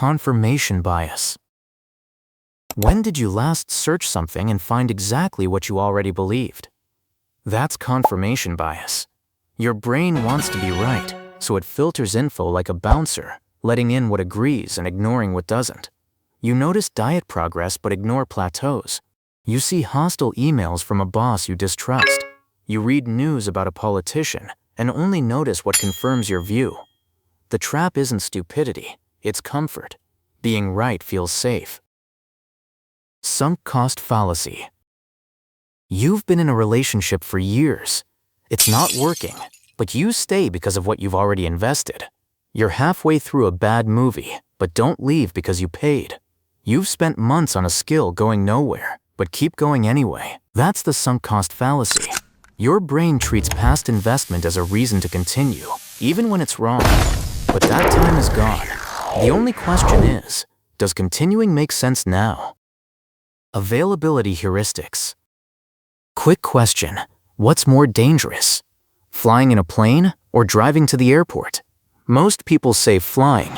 confirmation bias. When did you last search something and find exactly what you already believed? That's confirmation bias. Your brain wants to be right, so it filters info like a bouncer, letting in what agrees and ignoring what doesn't. You notice diet progress but ignore plateaus. You see hostile emails from a boss you distrust. You read news about a politician and only notice what confirms your view. The trap isn't stupidity, it's comfort. Being right feels safe. Sunk cost fallacy. You've been in a relationship for years. It's not working, but you stay because of what you've already invested. You're halfway through a bad movie, but don't leave because you paid. You've spent months on a skill going nowhere, but keep going anyway. That's the sunk cost fallacy. Your brain treats past investment as a reason to continue, even when it's wrong. But that time is gone. The only question is, does continuing make sense now? Availability heuristics. Quick question, what's more dangerous? Flying in a plane or driving to the airport? Most people say flying.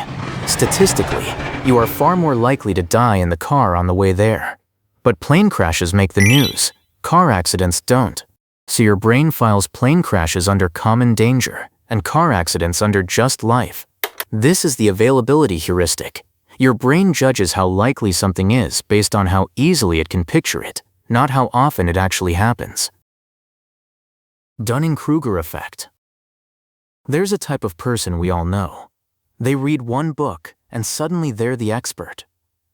Statistically, you are far more likely to die in the car on the way there. But plane crashes make the news. Car accidents don't. So your brain files plane crashes under common danger and car accidents under just life. This is the availability heuristic. Your brain judges how likely something is based on how easily it can picture it, not how often it actually happens. Dunning-Kruger effect. There's a type of person we all know. They read one book and suddenly they're the expert.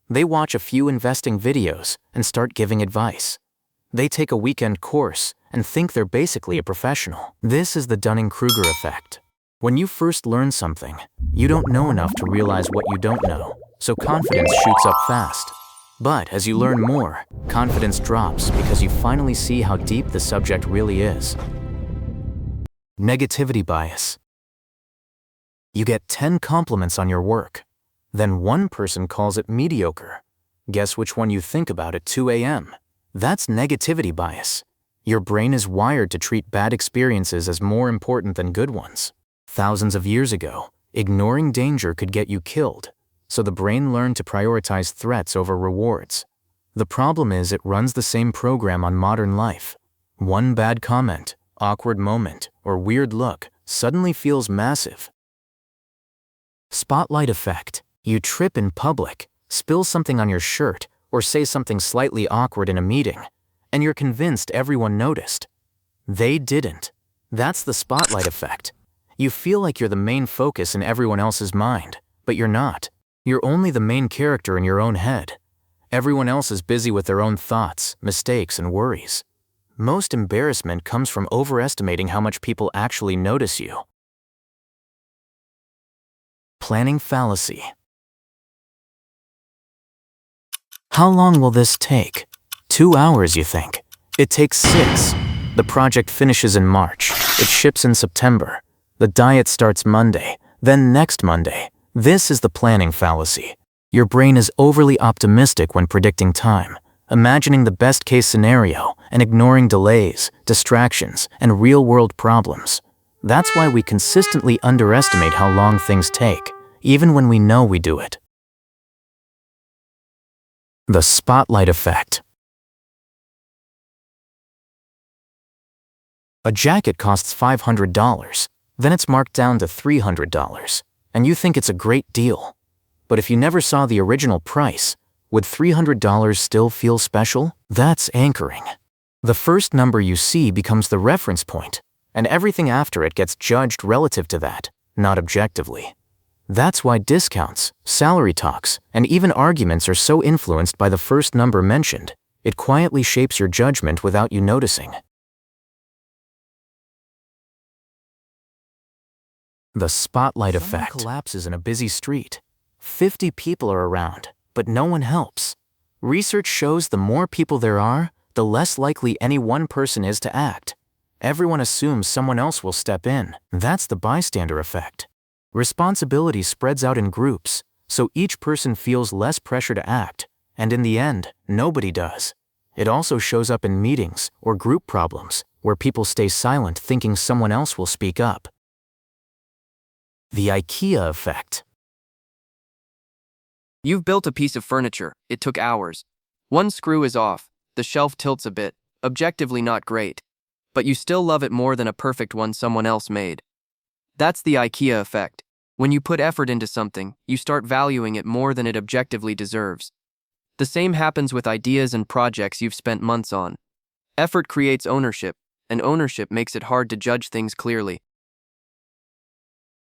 They watch a few investing videos and start giving advice. They take a weekend course and think they're basically a professional. This is the Dunning-Kruger effect. When you first learn something, you don't know enough to realize what you don't know, so confidence shoots up fast. But as you learn more, confidence drops because you finally see how deep the subject really is. Negativity bias. You get 10 compliments on your work. Then one person calls it mediocre. Guess which one you think about at 2 a.m.? That's negativity bias. Your brain is wired to treat bad experiences as more important than good ones. Thousands of years ago, ignoring danger could get you killed, so the brain learned to prioritize threats over rewards. The problem is it runs the same program on modern life. One bad comment, awkward moment, or weird look suddenly feels massive. Spotlight effect. You trip in public, spill something on your shirt, or say something slightly awkward in a meeting, and you're convinced everyone noticed. They didn't. That's the spotlight effect. You feel like you're the main focus in everyone else's mind, but you're not. You're only the main character in your own head. Everyone else is busy with their own thoughts, mistakes, and worries. Most embarrassment comes from overestimating how much people actually notice you. Planning fallacy. How long will this take? 2 hours, you think? It takes 6. The project finishes in March. It ships in September. The diet starts Monday, then next Monday. This is the planning fallacy. Your brain is overly optimistic when predicting time, imagining the best-case scenario and ignoring delays, distractions, and real-world problems. That's why we consistently underestimate how long things take, even when we know we do it. The spotlight effect. A jacket costs $500, then it's marked down to $300, and you think it's a great deal. But if you never saw the original price, would $300 still feel special? That's anchoring. The first number you see becomes the reference point, and everything after it gets judged relative to that, not objectively. That's why discounts, salary talks, and even arguments are so influenced by the first number mentioned. It quietly shapes your judgment without you noticing. The spotlight effect. Someone collapses in a busy street. 50 people are around, but no one helps. Research shows the more people there are, the less likely any one person is to act. Everyone assumes someone else will step in. That's the bystander effect. Responsibility spreads out in groups, so each person feels less pressure to act, and in the end, nobody does. It also shows up in meetings or group problems, where people stay silent thinking someone else will speak up. The IKEA effect. You've built a piece of furniture. It took hours. One screw is off. The shelf tilts a bit. Objectively not great. But you still love it more than a perfect one someone else made. That's the IKEA effect. When you put effort into something, you start valuing it more than it objectively deserves. The same happens with ideas and projects you've spent months on. Effort creates ownership, and ownership makes it hard to judge things clearly.